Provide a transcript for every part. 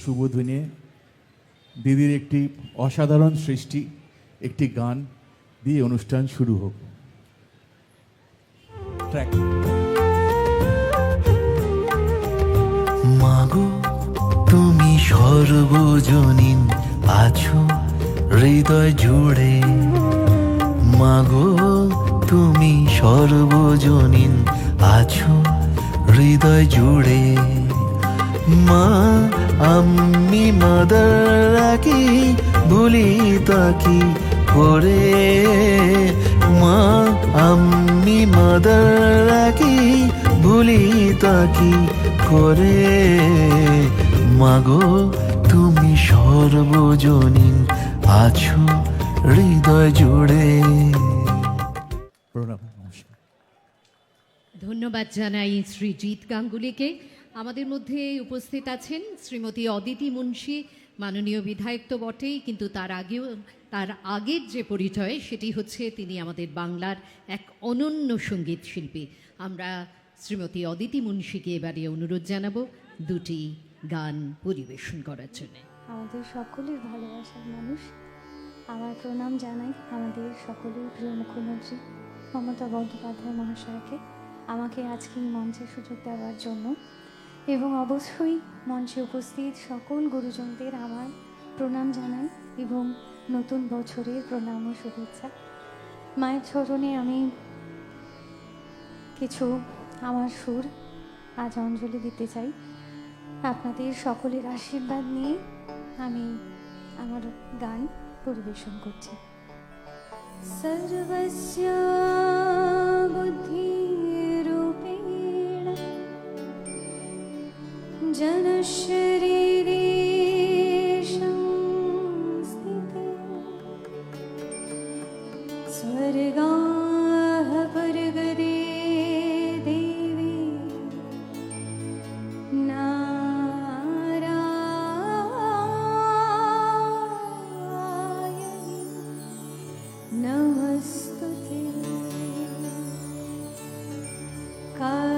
শুভ দিনে দিদির একটি অসাধারণ সৃষ্টি, একটি গান দিয়ে অনুষ্ঠান শুরু হোক। ট্র্যাক। মাগো তুমি সর্বজনীন আছো হৃদয় জুড়ে, মাগো তুমি সর্বজনীন আছো হৃদয় জুড়ে। মা আমি মাদারাকি ভুলি তাকি করে, মা আমি মাদারাকি ভুলি তাকি করে। মাগো তুমি সর্বজনীন আছো হৃদয় জুড়ে। প্রণাম, নমস্কার। ধন্যবাদ জানাই শ্রীজিৎ গাঙ্গুলিকে। আমাদের মধ্যে উপস্থিত আছেন শ্রীমতী অদিতি মুন্সি, মাননীয় বিধায়ক তো বটেই, কিন্তু তার আগের যে পরিচয় সেটি হচ্ছে তিনি আমাদের বাংলার এক অনন্য সঙ্গীত শিল্পী। আমরা শ্রীমতী অদিতি মুন্সিকে এবারে অনুরোধ জানাবো দুটি গান পরিবেশন করার জন্য। আমাদের সকলের ভালোবাসার মানুষ, আমার প্রণাম জানাই আমাদের সকলের প্রিয় মুখ্যমন্ত্রী মমতা বন্দ্যোপাধ্যায় মহাশয়কে আমাকে আজকে এই মঞ্চে সুযোগ দেওয়ার জন্য, এবং অবশ্যই মঞ্চে উপস্থিত সকল গুরুজনদের আমার প্রণাম জানাই এবং নতুন বছরের প্রণাম ও শুভেচ্ছা। মায়ের চরণে আমি কিছু আমার সুর আজ অঞ্জলি দিতে চাই। আপনাদের সকলের আশীর্বাদ নিয়ে আমি আমার গান পরিবেশন করছি। সর্বস্য বুদ্ধিরূপেণ জনশরীরে সংস্থিতে স্বর্গাঃ পরগদে দেবী नमस्तुते। कालाकाष्ठादि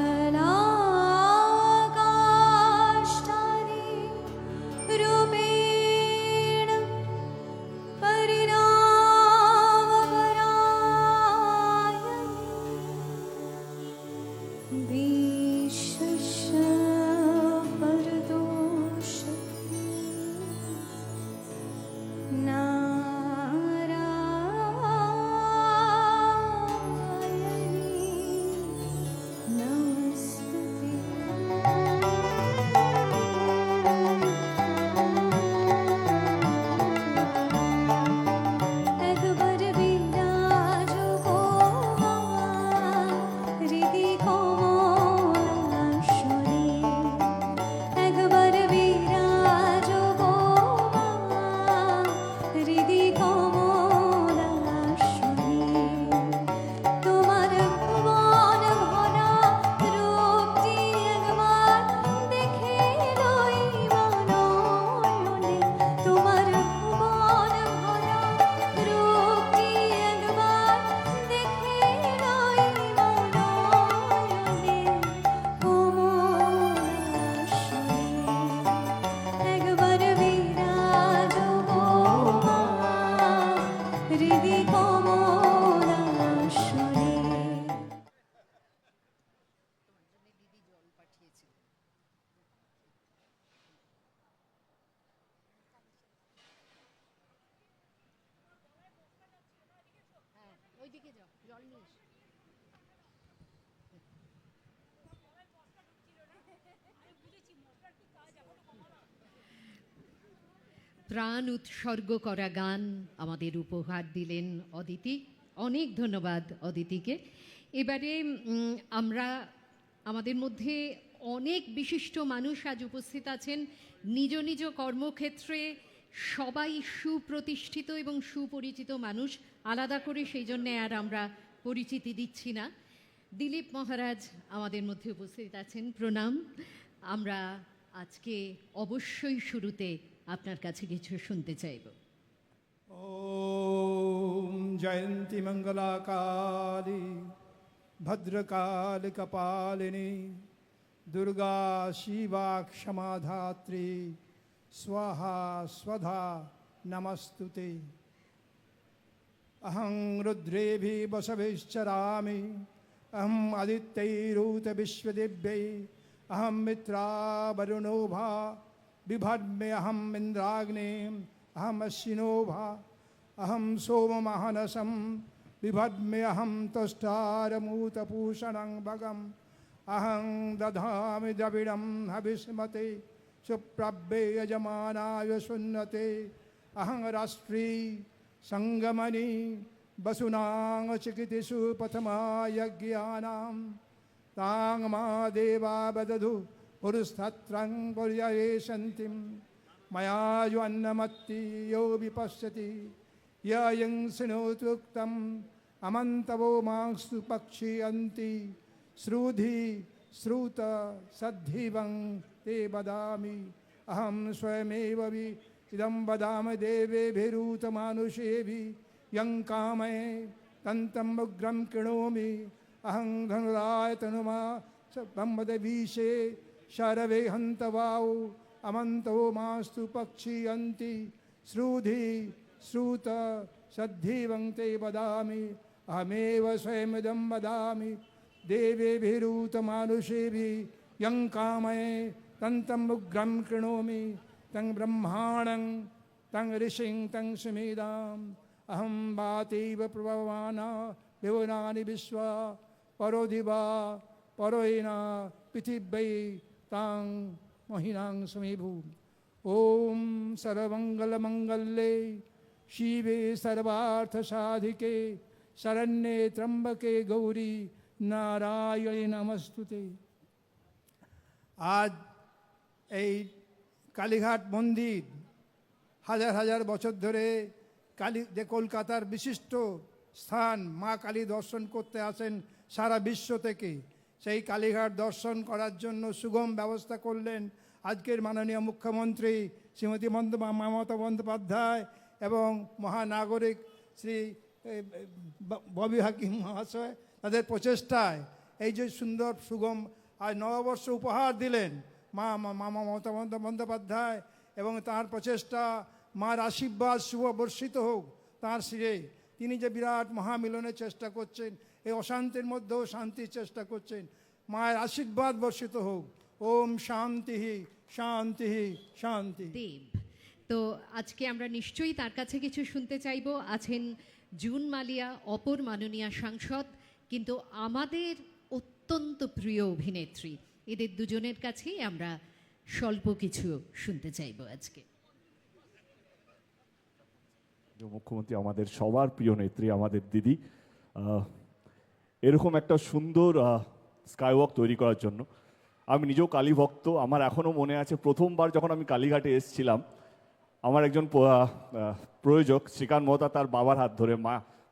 रूपेण परिणामपरायणे विश्वस्य परदोषति প্রাণ উৎসর্গ করা গান আমাদের উপহার দিলেন অদিতি। অনেক ধন্যবাদ অদিতিকে। এবারে আমরা আমাদের মধ্যে অনেক বিশিষ্ট মানুষ আজ উপস্থিত আছেন, নিজ নিজ কর্মক্ষেত্রে সবাই সুপ্রতিষ্ঠিত এবং সুপরিচিত মানুষ। আলাদা করে সেই জন্যে আর আমরা পরিচিতি দিচ্ছি না। দিলীপ মহারাজ আমাদের মধ্যে উপস্থিত আছেন, প্রণাম। আমরা আজকে অবশ্যই শুরুতে আপনার কাছে কিছু শুনতে চাইব। ওম জয়ন্তী মঙ্গলাকালী ভদ্রকালী কপালিনী দুর্গা শিবা ক্ষমাধাত্রী स्वाहा स्वधा नमस्तुते। अहं रुद्रेभिः वसभिश्चरामि, अहम् आदित्यैरुत विश्वदेव्यै, अहं मित्रा वरुणो भा बिभर्म्य, अहम् इन्द्राग्निम्, अहम् अश्विनो भा, अहं सोममहनसं बिभर्म्य, अहं तुष्टारमूतपूषणं भगम्, अहं दधामि द्रविडं हविष्मते सुप्रभ्ये यजमानाय सुन्नते। अहं राष्ट्री संगमनि वसुनां चिकितिषु प्रथमा यज्ञानां तां मा देवा वदधु पुरुस्तत्रं पर्यवेशन्तिं मया यो अन्नमत्ति यो विपश्यति यं शृणोत्युक्तम् अमन्तवो मांस्तु पक्षीयन्ति श्रुधि श्रुत सद्धिवं ते वदामि। अहं स्वयमेव इदं वदामि देवेभिरूतमानुषेभिः यं कामये तन्तं उग्रं कृणोमि। अहं धनुराय तनुमा ब्रह्मदेवीशे शरवे हन्तवाौ अमन्तो मास्तु पक्षीयन्ति श्रुधि श्रुत सद्धिवं ते वदामि। अहमेव स्वयमिदं वदामि देवेभिरूतमानुषेभिः यं कामये तन्तम् उग्रं कृणोमि। तं ब्रह्माणं तं ऋषिं तं सुमेधाम् अहं वातीव प्रभवाना विवनानि विश्वा परो दिवा परोहिना पृथिव्यै तां महिनां समेभू। ॐ सर्वमङ्गलमङ्गल्ये शिवे सर्वार्थसाधिके शरण्ये त्र्यम्बके गौरी नारायणे नमस्तुते। आज এই কালীঘাট মন্দির হাজার হাজার বছর ধরে যে কলকাতার বিশিষ্ট স্থান, মা কালী দর্শন করতে আসেন সারা বিশ্ব থেকে। সেই কালীঘাট দর্শন করার জন্য সুগম ব্যবস্থা করলেন আজকের মাননীয় মুখ্যমন্ত্রী শ্রীমতী মমতা বন্দ্যোপাধ্যায় এবং মহানাগরিক শ্রী ববি হাকিম মহাশয়। তাদের প্রচেষ্টায় এই যে সুন্দর সুগম আজ নববর্ষ উপহার দিলেন মমতা বন্দ্যোপাধ্যায় এবং তার প্রচেষ্টা, মার আশীর্বাদ শুভ বর্ষিত হোক তাঁর শিরে। তিনি যে বিরাট মহামিলনের চেষ্টা করছেন, এই অশান্তির মধ্যেও শান্তির চেষ্টা করছেন, মায়ের আশীর্বাদ বর্ষিত হোক। ওম শান্তি শান্তি শান্তি। দেব, তো আজকে আমরা নিশ্চয়ই তার কাছে কিছু শুনতে চাইব। আছেন জুন মালিয়া, অপর মাননীয় সাংসদ, কিন্তু আমাদের অত্যন্ত প্রিয় অভিনেত্রী। এদের দুজনের কাছেই আমরা স্বল্প কিছু শুনতে চাইব আজকে। মুখ্যমন্ত্রী আমাদের সবার প্রিয় নেত্রী, আমাদের দিদি, এরকম একটা সুন্দর স্কাইওয়াক তৈরি করার জন্য। আমি নিজেও কালী ভক্ত। আমার এখনও মনে আছে প্রথমবার যখন আমি কালীঘাটে এসেছিলাম, আমার একজন প্রযোজক শ্রীকান্ত মহতা তার বাবার হাত ধরে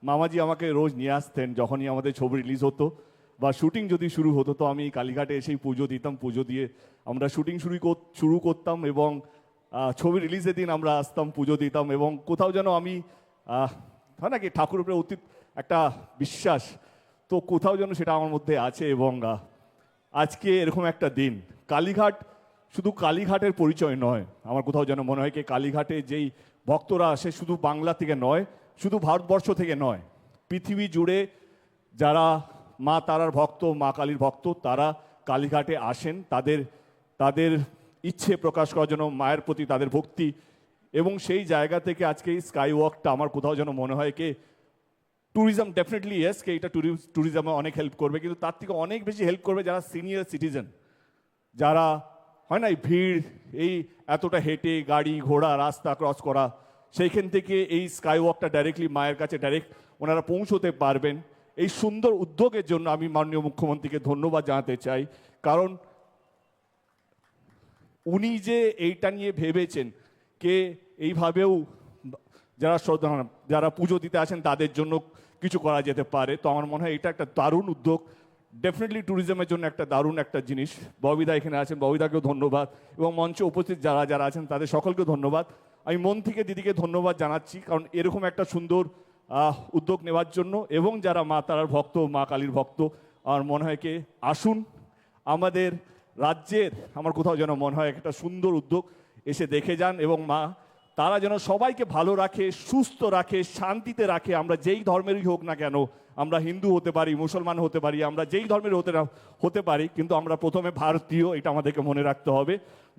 মামাজি আমাকে রোজ নিয়ে আসতেন যখনই আমাদের ছবি রিলিজ হতো বা শুটিং যদি শুরু হতো। তো আমি কালীঘাটে এসেই পুজো দিতাম, পুজো দিয়ে আমরা শুটিং শুরু করতাম এবং ছবি রিলিজের দিন আমরা আসতাম, পুজো দিতাম। এবং কোথাও যেন আমি হয় না কি ঠাকুরের উপরে অতি একটা বিশ্বাস, তো কোথাও যেন সেটা আমার মধ্যে আছে। এবং আজকে এরকম একটা দিন, কালীঘাট শুধু কালীঘাটের পরিচয় নয়, আমার কোথাও যেন মনে হয় কি কালীঘাটে যেই ভক্তরা আসে শুধু বাংলা থেকে নয়, শুধু ভারতবর্ষ থেকে নয়, পৃথিবী জুড়ে যারা মা তারার ভক্ত, মা কালীর ভক্ত, তারা কালীঘাটে আসেন তাদের ইচ্ছে প্রকাশ করার জন্য, মায়ের প্রতি তাদের ভক্তি। এবং সেই জায়গা থেকে আজকে এই স্কাই ওয়াকটা আমার কোথাও যেন মনে হয় কি ট্যুরিজম ডেফিনেটলি ইয়েস, কে এটা ট্যুরিজমে অনেক হেল্প করবে, কিন্তু তার থেকে অনেক বেশি হেল্প করবে যারা সিনিয়র সিটিজেন, যারা হয় না এই ভিড়, এই এতটা হেঁটে গাড়ি ঘোড়া রাস্তা ক্রস করা, সেইখান থেকে এই স্কাই ওয়াকটা ডাইরেক্টলি মায়ের কাছে ডাইরেক্ট ওনারা পৌঁছতে পারবেন। এই সুন্দর উদ্যোগের জন্য আমি মাননীয় মুখ্যমন্ত্রীকে ধন্যবাদ জানাতে চাই, কারণ উনি যে এইটা নিয়ে ভেবেছেন কে এইভাবেও যারা পুজো দিতে আসেন তাদের জন্য কিছু করা যেতে পারে। তো আমার মনে হয় এটা একটা দারুণ উদ্যোগ, ডেফিনেটলি ট্যুরিজমের জন্য একটা দারুণ একটা জিনিস। ববিদা এখানে আছেন, ববিদাকেও ধন্যবাদ এবং মঞ্চে উপস্থিত যারা আছেন তাদের সকলকেও ধন্যবাদ। আমি মন থেকে দিদিকে ধন্যবাদ জানাচ্ছি, কারণ এরকম একটা সুন্দর উদ্যোগ নেওয়ার জন্য। এবং যারা মা তারার ভক্ত, মা কালীর ভক্ত, আমার মনে হয় কি আসুন আমাদের রাজ্যের, আমার কোথাও যেন মনে হয় একটা সুন্দর উদ্যোগ। এসে দেখে যান, এবং মা তারা যেন সবাইকে ভালো রাখে, সুস্থ রাখে, শান্তিতে রাখে। আমরা যেই ধর্মেরই হোক না কেন, আমরা হিন্দু হতে পারি, মুসলমান হতে পারি, আমরা যেই ধর্মের হতে পারি, কিন্তু আমরা প্রথমে ভারতীয়, এটা আমাদেরকে মনে রাখতে হবে।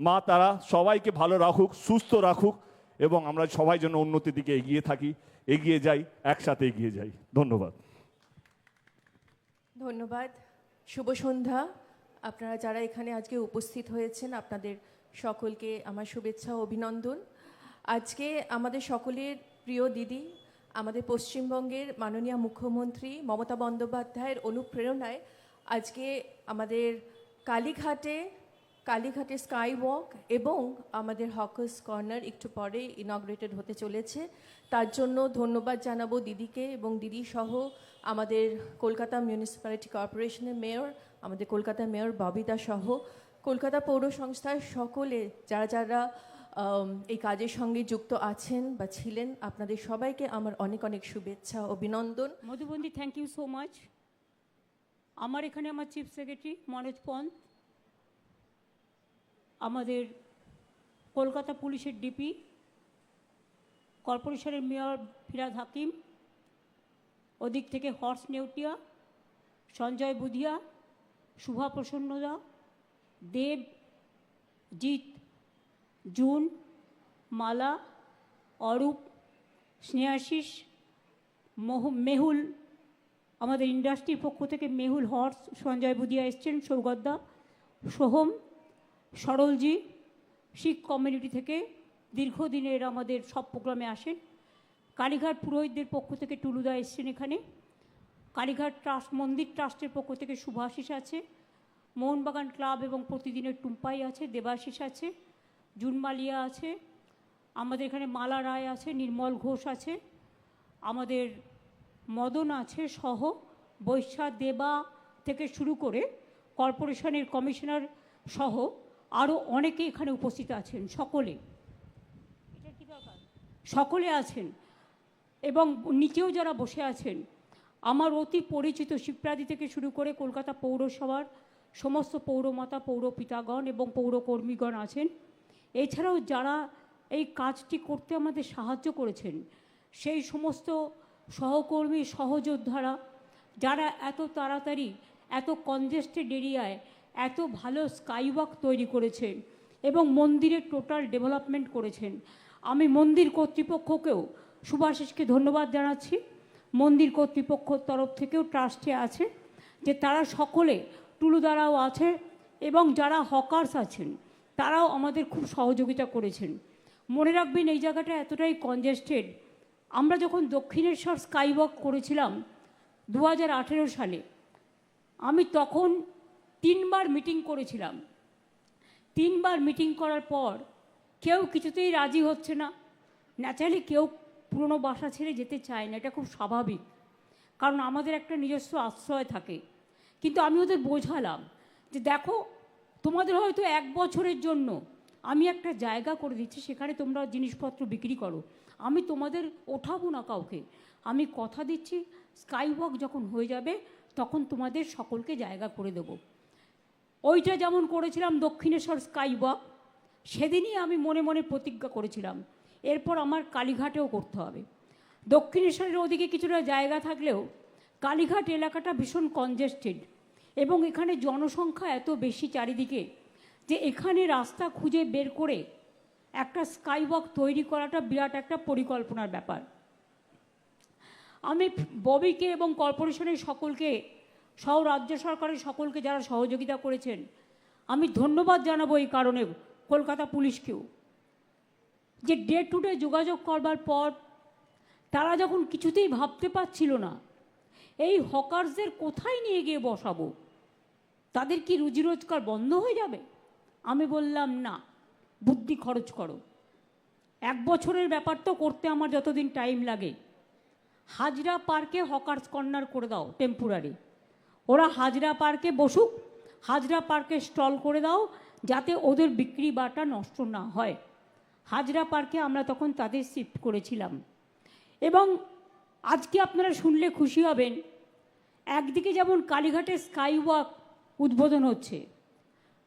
মা তারা সবাইকে ভালো রাখুক, সুস্থ রাখুক, এবং আমরা সবাই যেন উন্নতির দিকে এগিয়ে যাই, একসাথে এগিয়ে যাই। ধন্যবাদ। ধন্যবাদ। শুভ সন্ধ্যা। আপনারা যারা এখানে আজকে উপস্থিত হয়েছেন, আপনাদের সকলকে আমার শুভেচ্ছা ও অভিনন্দন। আজকে আমাদের সকলের প্রিয় দিদি, আমাদের পশ্চিমবঙ্গের মাননীয় মুখ্যমন্ত্রী মমতা বন্দ্যোপাধ্যায়ের অনুপ্রেরণায় আজকে আমাদের কালীঘাটে স্কাই ওয়াক এবং আমাদের হকার্স কর্নার একটু পরে ইনগ্রেটেড হতে চলেছে। তার জন্য ধন্যবাদ জানাবো দিদিকে এবং দিদি সহ আমাদের কলকাতা মিউনিসিপ্যালিটি কর্পোরেশনের মেয়র, আমাদের কলকাতা মেয়র ববিতা সহ কলকাতা পৌর সংস্থার সকলে যারা যারা এই কাজের সঙ্গে যুক্ত আছেন বা ছিলেন, আপনাদের সবাইকে আমার অনেক অনেক শুভেচ্ছা অভিনন্দন। মধুবন্দী, থ্যাংক ইউ সো মাচ। আমার এখানে আমার চিফ সেক্রেটারি মনোজ পন্থ, আমাদের কলকাতা পুলিশের ডিপি, কর্পোরেশনের মেয়র ফিরাদ হাকিম, ওদিক থেকে হর্ষ নেউটিয়া, সঞ্জয় বুধিয়া, শুভা প্রসন্নদা, দেব, জিৎ, জুন, মালা, অরূপ, স্নেহাশিস, মেহুল, আমাদের ইন্ডাস্ট্রির পক্ষ থেকে মেহুল, হর্ষ, সঞ্জয় বুধিয়া এসছেন, সৌগতদা, সোহম, সরলজি, শিখ কমিউনিটি থেকে দীর্ঘদিনের আমাদের সব প্রোগ্রামে আসেন। কালীঘাট পুরোহিতদের পক্ষ থেকে টুলুদা এসছেন এখানে। কালীঘাট ট্রাস্ট মন্দির ট্রাস্টের পক্ষ থেকে শুভাশিস আছে, মোহনবাগান ক্লাব এবং প্রতিদিনের টুম্পাই আছে, দেবাশিস আছে, জুনমালিয়া আছে, আমাদের এখানে মালা রায় আছে, নির্মল ঘোষ আছে, আমাদের মদন আছে সহ বৈশা দেবা থেকে শুরু করে কর্পোরেশনের কমিশনার সহ আরও অনেকে এখানে উপস্থিত আছেন। সকলে আছেন এবং নিচেও যারা বসে আছেন আমার অতি পরিচিত শিবপ্রাদি থেকে শুরু করে কলকাতা পৌরসভার সমস্ত পৌরমাতা, পৌরপিতাগণ এবং পৌরকর্মীগণ আছেন। এছাড়াও যারা এই কাজটি করতে আমাদের সাহায্য করেছেন সেই সমস্ত সহকর্মী, সহযোদ্ধারা, যারা এত তাড়াতাড়ি এত কনজেস্টেড এরিয়ায় এত ভালো স্কাইওয়াক তৈরি করেছেন এবং মন্দিরের টোটাল ডেভেলপমেন্ট করেছেন। আমি মন্দির কর্তৃপক্ষকেও শুভাশিসকে ধন্যবাদ জানাচ্ছি। মন্দির কর্তৃপক্ষর তরফ থেকেও ট্রাস্টে আছে যে তারা সকলে, টুলুদারাও আছে এবং যারা হকার্স আছেন তারাও আমাদের খুব সহযোগিতা করেছেন। মনে রাখবেন এই জায়গাটা এতটাই কনজেস্টেড। আমরা যখন দক্ষিণেশ্বর স্কাইওয়াক করেছিলাম 2018 সালে, আমি তখন 3 বার মিটিং করেছিলাম। 3 বার মিটিং করার পর কেউ কিছুতেই রাজি হচ্ছে না। ন্যাচারালি কেউ পুরনো বাসা ছেড়ে যেতে চায় না, এটা খুব স্বাভাবিক, কারণ আমাদের একটা নিজস্ব আশ্রয় থাকে। কিন্তু আমি ওদের বোঝালাম যে দেখো, তোমাদের হয়তো 1 বছরের জন্য আমি একটা জায়গা করে দিচ্ছি, সেখানে তোমরা জিনিসপত্র বিক্রি করো, আমি তোমাদের ওঠাবো না কাউকে। আমি কথা দিচ্ছি স্কাইওয়াক যখন হয়ে যাবে তখন তোমাদের সকলকে জায়গা করে দেব। ওইটা যেমন করেছিলাম দক্ষিণেশ্বর স্কাইওয়াক, সেদিনই আমি মনে মনে প্রতিজ্ঞা করেছিলাম এরপর আমার কালীঘাটেও করতে হবে। দক্ষিণেশ্বরের ওদিকে কিছুটা জায়গা থাকলেও কালীঘাট এলাকাটা ভীষণ কনজেস্টেড এবং এখানে জনসংখ্যা এত বেশি চারিদিকে যে এখানে রাস্তা খুঁজে বের করে একটা স্কাইওয়াক তৈরি করাটা বিরাট একটা পরিকল্পনার ব্যাপার। আমি ববিকে এবং কর্পোরেশনের সকলকে, সহ রাজ্য সরকারের সকলকে যারা সহযোগিতা করেছেন, আমি ধন্যবাদ জানাবো এই কারণে কলকাতা পুলিশকেও, যে ডে টু ডে যোগাযোগ করবার পর তারা যখন কিছুতেই ভাবতে পারছিল না এই হকার্সদের কোথায় নিয়ে গিয়ে বসাবো, তাদের কি রুজি রোজগার বন্ধ হয়ে যাবে, আমি বললাম না, বুদ্ধি খরচ করো। 1 বছরের ব্যাপার তো করতে আমার যতদিন টাইম লাগে, হাজরা পার্কে হকার্স কর্নার করে দাও টেম্পোরারি। ওরা হাজরা পার্কে বসুক, হাজরা পার্কে স্টল করে দাও, যাতে ওদের বিক্রি বাটা নষ্ট না হয়। হাজরা পার্কে আমরা তখন তাদের শিফট করেছিলাম। এবং আজকে আপনারা শুনলে খুশি হবেন, একদিকে যেমন কালীঘাটে স্কাইওয়াক উদ্বোধন হচ্ছে,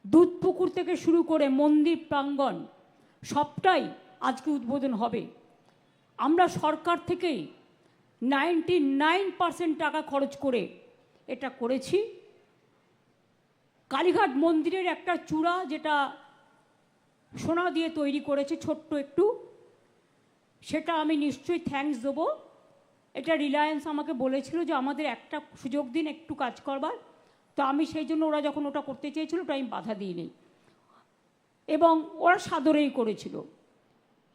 দুধপুকুর থেকে শুরু করে মন্দির প্রাঙ্গণ সবটাই আজকে উদ্বোধন হবে। আমরা সরকার থেকেই 99% টাকা খরচ করে এটা করেছি। কালীঘাট মন্দিরের একটা চূড়া যেটা সোনা দিয়ে তৈরি করেছে ছোট্ট একটু, সেটা আমি নিশ্চয়ই থ্যাঙ্কস দেবো। এটা রিলায়েন্স আমাকে বলেছিল যে আমাদের একটা সুযোগ দিন একটু কাজ করবার, তো আমি সেই জন্য ওরা যখন ওটা করতে চেয়েছিল ওটা আমি বাধা দিইনি এবং ওরা সাদরেই করেছিল।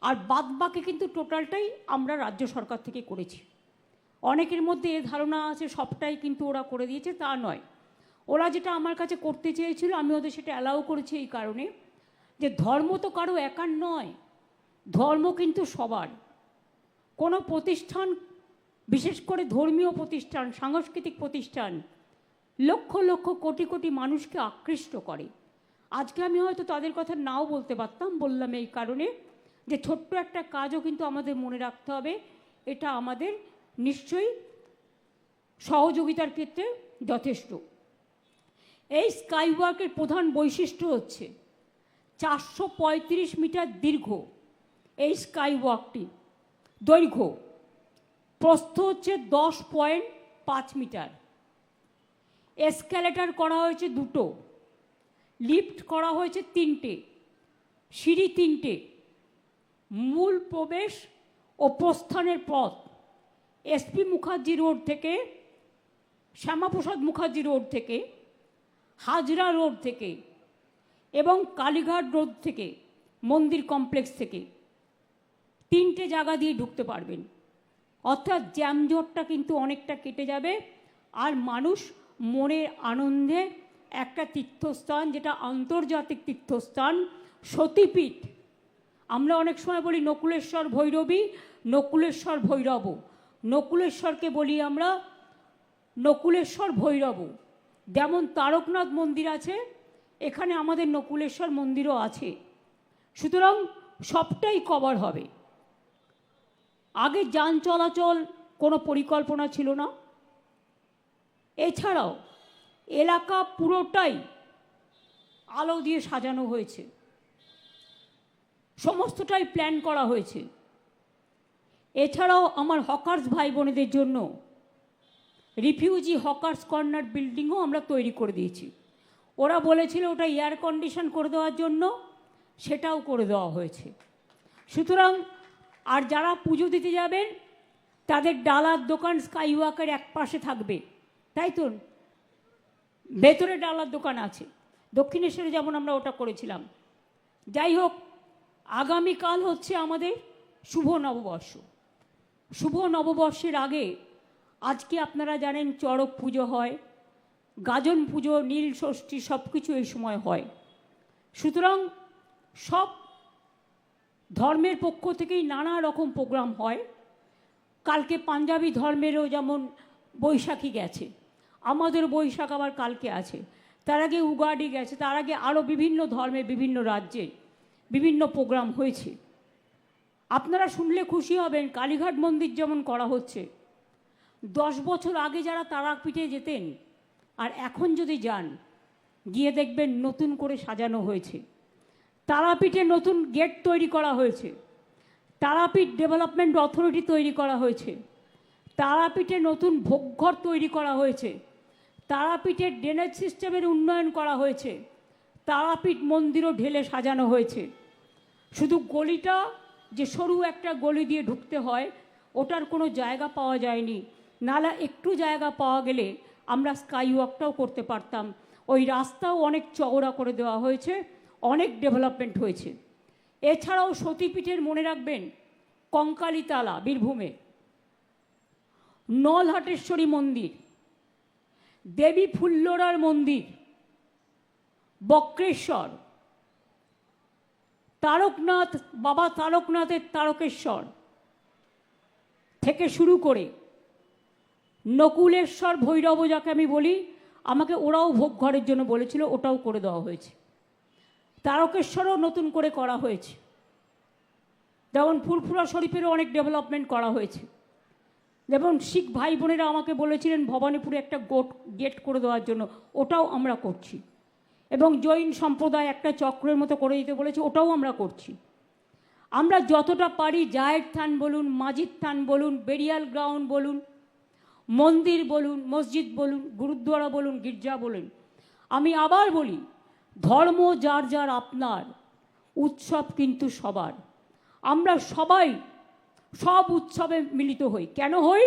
আর বাদবাকি কিন্তু টোটালটাই আমরা রাজ্য সরকার থেকে করেছি। অনেকের মধ্যে এ ধারণা আছে সবটাই কিন্তু ওরা করে দিয়েছে, তা নয়। ওরা যেটা আমার কাছে করতে চেয়েছিল আমি ওদের সেটা অ্যালাউ করেছি এই কারণে যে ধর্ম তো কারো একার নয়, ধর্ম কিন্তু সবার। কোনো প্রতিষ্ঠান, বিশেষ করে ধর্মীয় প্রতিষ্ঠান, সাংস্কৃতিক প্রতিষ্ঠান লক্ষ লক্ষ কোটি কোটি মানুষকে আকৃষ্ট করে। আজকে আমি হয়তো তাদের কথা নাও বলতে পারতাম, বললাম এই কারণে যে ছোট্ট একটা কাজও কিন্তু আমাদের মনে রাখতে হবে, এটা আমাদের নিশ্চয়ই সহযোগিতার ক্ষেত্রে যথেষ্ট। এই স্কাইওয়াকের প্রধান বৈশিষ্ট্য হচ্ছে 435 মিটার দীর্ঘ এই স্কাইওয়াকটি দৈর্ঘ্য, প্রস্থ হচ্ছে 10.5 মিটার। এসক্যালেটর করা হয়েছে 2টো, লিফট করা হয়েছে 3টে, সিঁড়ি 3টে, মূল প্রবেশ ও প্রস্থানের পথ এসপি মুখার্জি রোড থেকে, শ্যামাপ্রসাদ মুখার্জি রোড থেকে, হাজরা রোড থেকে এবং কালীঘাট রোড থেকে, মন্দির কমপ্লেক্স থেকে 3টে জায়গা দিয়ে ঢুকতে পারবেন। অর্থাৎ জ্যামজটটা কিন্তু অনেকটা কেটে যাবে। আর মানুষ মনের আনন্দে একটা তীর্থস্থান, যেটা আন্তর্জাতিক তীর্থস্থান, সতীপীঠ। আমরা অনেক সময় বলি নকুলেশ্বর ভৈরবী, নকুলেশ্বর ভৈরব। নকুলেশ্বরকে বলি আমরা নকুলেশ্বর ভৈরব। যেমন তারকনাথ মন্দির আছে, এখানে আমাদের নকুলেশ্বর মন্দিরও আছে। সুতরাং সবটাই কভার হবে। আগে যান চলাচল কোনো পরিকল্পনা ছিল না। এছাড়াও এলাকা পুরোটাই আলো দিয়ে সাজানো হয়েছে, সমস্তটাই প্ল্যান করা হয়েছে। এছাড়াও আমার হকার্স ভাই বোনেদের জন্য রিফিউজি হকার্স কর্নার বিল্ডিংও আমরা তৈরি করে দিয়েছি। ওরা বলেছিল ওটা এয়ার কন্ডিশন করে দেওয়ার জন্য, সেটাও করে দেওয়া হয়েছে। সুতরাং আর যারা পুজো দিতে যাবেন তাদের ডালার দোকান স্কাইওয়াকের এক পাশে থাকবে, তাই তো? ভেতরে ডালার দোকান আছে, দক্ষিণেশ্বরে যেমন আমরা ওটা করেছিলাম। যাই হোক, আগামীকাল হচ্ছে আমাদের শুভ নববর্ষ। শুভ নববর্ষের আগে আজকে আপনারা জানেন চড়ক পুজো হয়, গাজন পুজো, নীল ষষ্ঠী, সব কিছু এই সময় হয়। সুতরাং সব ধর্মের পক্ষ থেকেই নানা রকম প্রোগ্রাম হয়। কালকে পাঞ্জাবি ধর্মেরও যেমন বৈশাখী গেছে, আমাদের বৈশাখ আবার কালকে আছে, তার আগে উগাডি গেছে, তার আগে আরও বিভিন্ন ধর্মের বিভিন্ন রাজ্যে বিভিন্ন প্রোগ্রাম হয়েছে। আপনারা শুনলে খুশি হবেন, কালীঘাট মন্দির যেমন করা হচ্ছে। 10 বছর আগে যারা তারাপীঠে যেতেন আর এখন যদি যান, গিয়ে দেখবেন নতুন করে সাজানো হয়েছে। তারাপীঠে নতুন গেট তৈরি করা হয়েছে, তারাপীঠ ডেভেলপমেন্ট অথরিটি তৈরি করা হয়েছে, তারাপীঠে নতুন ভোগঘর তৈরি করা হয়েছে, তারাপীঠের ড্রেনেজ সিস্টেমের উন্নয়ন করা হয়েছে, তারাপীঠ মন্দিরও ঢেলে সাজানো হয়েছে। শুধু গলিটা যে সরু একটা গলি দিয়ে ঢুকতে হয়, ওটার কোনো জায়গা পাওয়া যায়নি। নালা একটু জায়গা পাওয়া গেলে আমরা স্কাইওয়াকটাও করতে পারতাম। ওই রাস্তাও অনেক চওড়া করে দেওয়া হয়েছে, অনেক ডেভেলপমেন্ট হয়েছে। এছাড়াও সতীপীঠের মনে রাখবেন কঙ্কালীতলা বীরভূমে, নলহাটেশ্বরী মন্দির, দেবী ফুল্লরার মন্দির, বক্রেশ্বর, তারকনাথ, বাবা তারকনাথের তারকেশ্বর থেকে শুরু করে নকুলেশ্বর ভৈরব, যাকে আমি বলি, আমাকে ওরাও ভোগ ঘরের জন্য বলেছিল, ওটাও করে দেওয়া হয়েছে। তারকেশ্বরও নতুন করে করা হয়েছে। যেমন ফুরফুরা শরীফেরও অনেক ডেভেলপমেন্ট করা হয়েছে। যেমন শিখ ভাই বোনেরা আমাকে বলেছিলেন ভবানীপুরে একটা গেট করে দেওয়ার জন্য, ওটাও আমরা করছি। এবং জৈন সম্প্রদায় একটা চক্রের মতো করে দিতে বলেছে, ওটাও আমরা করছি। আমরা যতটা পারি জায়ের থান বলুন, মাজিদ থান বলুন, বেরিয়াল গ্রাউন্ড বলুন, মন্দির বলুন, মসজিদ বলুন, গুরুদ্বারা বলুন, গির্জা বলুন, আমি আবার বলি, ধর্ম যার যার আপনার, উৎসব কিন্তু সবার। আমরা সবাই সব উৎসবে মিলিত হই। কেন হই?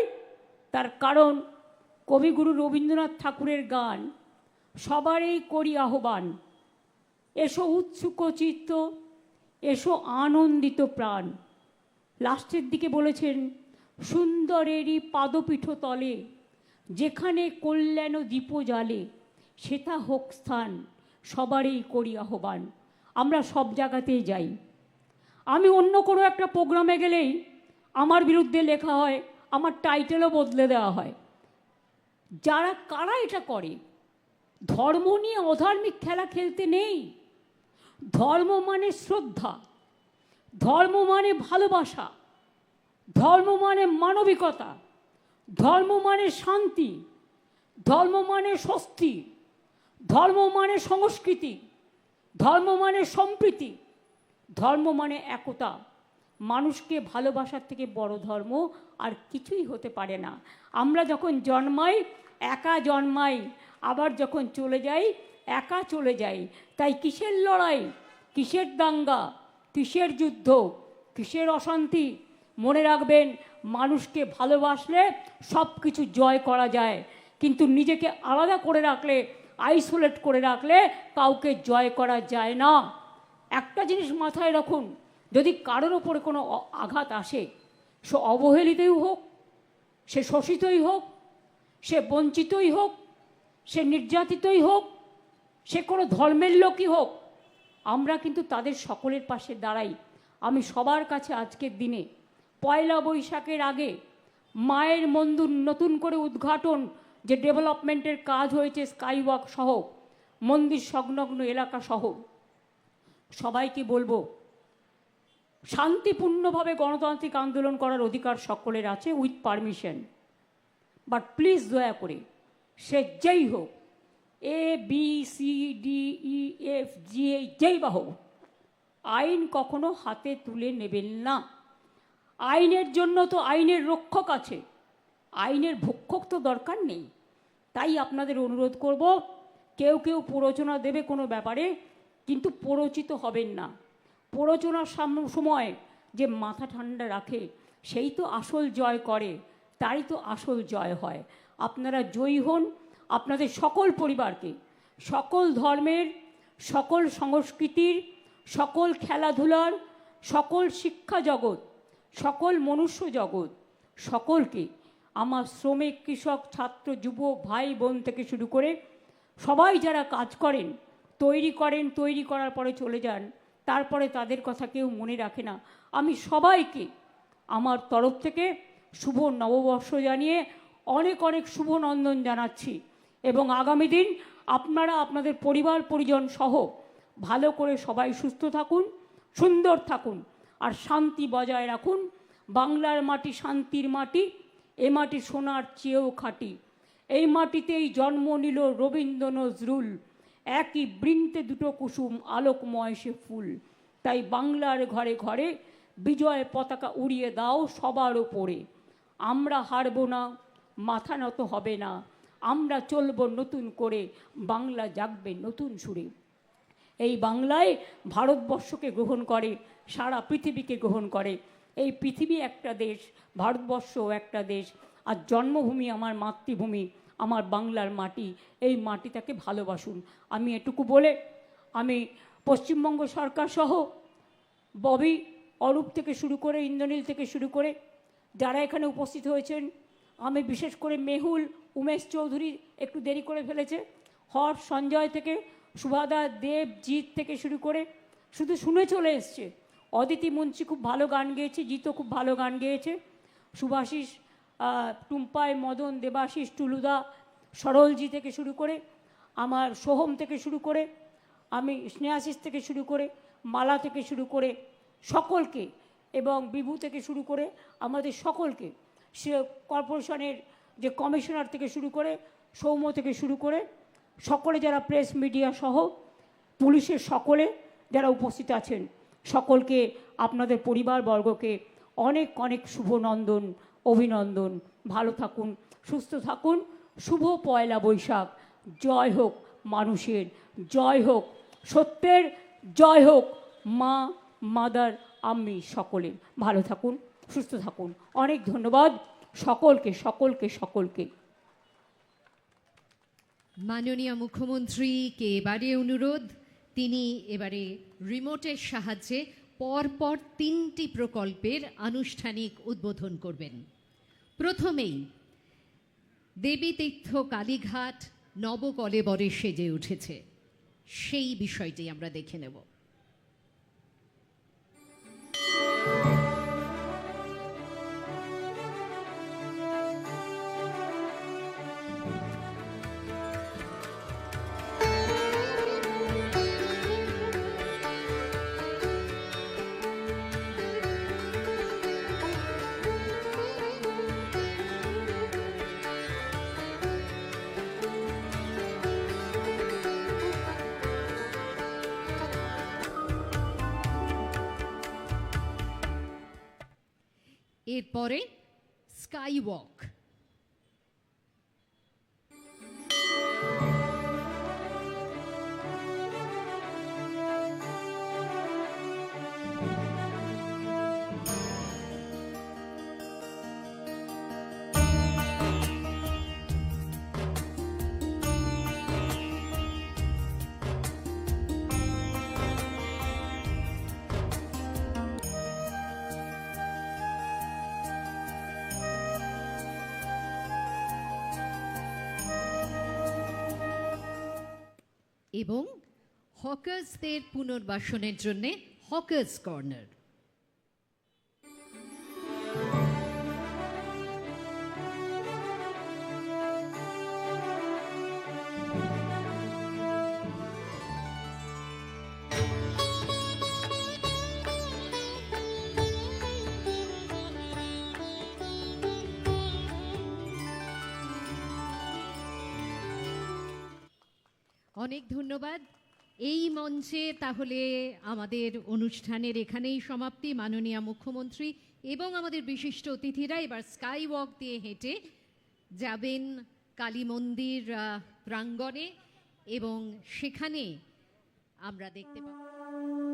তার কারণ কবিগুরু রবীন্দ্রনাথ ঠাকুরের গান, সবারই করি আহ্বান, এসো উৎসুক চিত্ত, এসো আনন্দিত প্রাণ। লাস্টের দিকে বলেছেন, সুন্দরেরই পাদপীঠ তলে, যেখানে কল্যাণ দীপ জ্বালে, সেটা হোক স্থান, সবারই করি আহ্বান। আমরা সব জায়গাতেই যাই। আমি অন্য কোনো একটা প্রোগ্রামে গেলেই আমার বিরুদ্ধে লেখা হয়, আমার টাইটেলও বদলে দেওয়া হয়। কারা এটা করে? ধর্ম নিয়ে অধার্মিক খেলা খেলতে নেই। ধর্ম মানে শ্রদ্ধা, ধর্ম মানে ভালোবাসা, ধর্ম মানে মানবিকতা, ধর্ম মানে শান্তি, ধর্ম মানে স্বস্তি, ধর্ম মানে সংস্কৃতি, ধর্ম মানে সম্প্রীতি, ধর্ম মানে একতা। মানুষকে ভালোবাসার থেকে বড় ধর্ম আর কিছুই হতে পারে না। আমরা যখন জন্মাই একা জন্মাই, আবার যখন চলে যাই একা চলে যাই। তাই কিসের লড়াই, কিসের দাঙ্গা, কিসের যুদ্ধ, কিসের অশান্তি? মনে রাখবেন, মানুষকে ভালোবাসলে সব কিছু জয় করা যায়, কিন্তু নিজেকে আলাদা করে রাখলে, আইসোলেট করে রাখলে কাউকে জয় করা যায় না। একটা জিনিস মাথায় রাখুন, যদি কারোর ওপরে কোনো আঘাত আসে, সে অবহেলিতই হোক, সে শোষিতই হোক, সে বঞ্চিতই হোক, সে নির্যাতিতই হোক, সে কোনো ধর্মের লোকই হোক, আমরা কিন্তু তাদের সকলের পাশে দাঁড়াই। আমি সবার কাছে আজকের দিনে পয়লা বৈশাখের আগে মায়ের মন্দির নতুন করে উদ্ঘাটন, যে ডেভেলপমেন্টের কাজ হয়েছে স্কাইওয়াক সহ, মন্দির সংলগ্ন এলাকা সহ, সবাইকে বলবো, শান্তিপূর্ণভাবে গণতান্ত্রিক আন্দোলন করার অধিকার সকলের আছে, উইথ পারমিশন। বাট প্লিজ দয়া করে, সে যেই হোক, ABCDEF যেই বা হোক, আইন কখনো হাতে তুলে নেবেন না। আইনের জন্য তো আইনের রক্ষক আছে, আইনের ভক্ষক তো দরকার নেই। তাই আপনাদের অনুরোধ করব, কেউ প্ররোচনা দেবে কোনো ব্যাপারে, কিন্তু প্ররোচিত হবেন না। প্ররোচনার সময় যে মাথা ঠান্ডা রাখে, সেই তো আসল জয় করে, তাই তো আসল জয় হয়। আপনারা জয়ী হন। আপনাদের সকল পরিবারকে, সকল ধর্মের, সকল সংস্কৃতির, সকল খেলাধুলার, সকল শিক্ষা জগৎ, সকল মনুষ্য জগৎ, সকলকে আমার শ্রমিক, কৃষক, ছাত্র, যুব, ভাই বোন থেকে শুরু করে সবাই যারা কাজ করেন, তৈরি করার পরে চলে যান, তারপরে তাদের কথা কেউ মনে রাখে না, আমি সবাইকে আমার তরফ থেকে শুভ নববর্ষ জানিয়ে অনেক অনেক শুভ নন্দন জানাচ্ছি। এবং আগামী দিন আপনারা আপনাদের পরিবার পরিজন সহ ভালো করে সবাই সুস্থ থাকুন, সুন্দর থাকুন, আর শান্তি বজায় রাখুন। বাংলার মাটি শান্তির মাটি, এ মাটি সোনার চেয়েও খাঁটি। এই মাটিতেই জন্ম নিল রবীন্দ্র নজরুল, একই বৃন্তে দুটো কুসুম, আলোকময় সে ফুল। তাই বাংলার ঘরে ঘরে বিজয় পতাকা উড়িয়ে দাও সবার ওপরে। আমরা হারবো না, মাথা নত হবে না, আমরা চলবো নতুন করে, বাংলা জাগবে নতুন সুরে। এই বাংলায় ভারতবর্ষকে গ্রহণ করে, সারা পৃথিবীকে গ্রহণ করে। এই পৃথিবী একটা দেশ, ভারতবর্ষও একটা দেশ, আর জন্মভূমি আমার মাতৃভূমি, আমার বাংলার মাটি। এই মাটিটাকে ভালোবাসুন। আমি এটুকু বলে, আমি পশ্চিমবঙ্গ সরকার সহ ববি, অরূপ থেকে শুরু করে, ইন্দ্রনীল থেকে শুরু করে যারা এখানে উপস্থিত হয়েছেন, আমি বিশেষ করে মেহুল, উমেশ চৌধুরী একটু দেরি করে ফেলেছে, হর্ষ, সঞ্জয় থেকে সুভাদা, দেব, জিৎ থেকে শুরু করে শুধু শুনে চলে এসছে। অদিতি মুন্সি খুব ভালো গান গেয়েছে, জিতও খুব ভালো গান গেয়েছে, সুভাষিস, টুম্পাই, মদন, দেবাশিস, টুলুদা, সরলজি থেকে শুরু করে, আমার সোহম থেকে শুরু করে, আমি স্নেহাশিস থেকে শুরু করে, মালা থেকে শুরু করে সকলকে, এবং বিভু থেকে শুরু করে আমাদের সকলকে, সে কর্পোরেশনের যে কমিশনার থেকে শুরু করে, সৌম্য থেকে শুরু করে সকলে, যারা প্রেস মিডিয়া সহ পুলিশের সকলে যারা উপস্থিত আছেন, সকলকে আপনাদের পরিবারবর্গকে অনেক অনেক শুভনন্দন, অভিনন্দন। ভালো থাকুন, সুস্থ থাকুন। শুভ পয়লা বৈশাখ। জয় হোক মানুষের, জয় হোক সত্যের, জয় হোক মা, মাদার, আম্মি সকলের। ভালো থাকুন, সুস্থ থাকুন। অনেক ধন্যবাদ সকলকে সকলকে সকলকে। মাননীয় মুখ্যমন্ত্রীকে এবারে অনুরোধ, তিনি এবারে রিমোটের সাহায্যে পরপর 3টি প্রকল্পের আনুষ্ঠানিক উদ্বোধন করবেন। প্রথমেই দেবীতীর্থ কালীঘাট নবকলেবরে সেজে উঠেছে, সেই বিষয়টি আমরা দেখে নেব। এরপরে স্কাই ওয়াক। এবং হকার্সদের পুনর্বাসনের জন্য হকার্স কর্নার। অনেক ধন্যবাদ। এই মঞ্চে তাহলে আমাদের অনুষ্ঠানের এখানেই সমাপ্তি। মাননীয় মুখ্যমন্ত্রী এবং আমাদের বিশিষ্ট অতিথিরা এবার স্কাই ওয়াক দিয়ে হেঁটে যাবেন কালী মন্দির প্রাঙ্গণে এবং সেখানে আমরা দেখতে পাবো।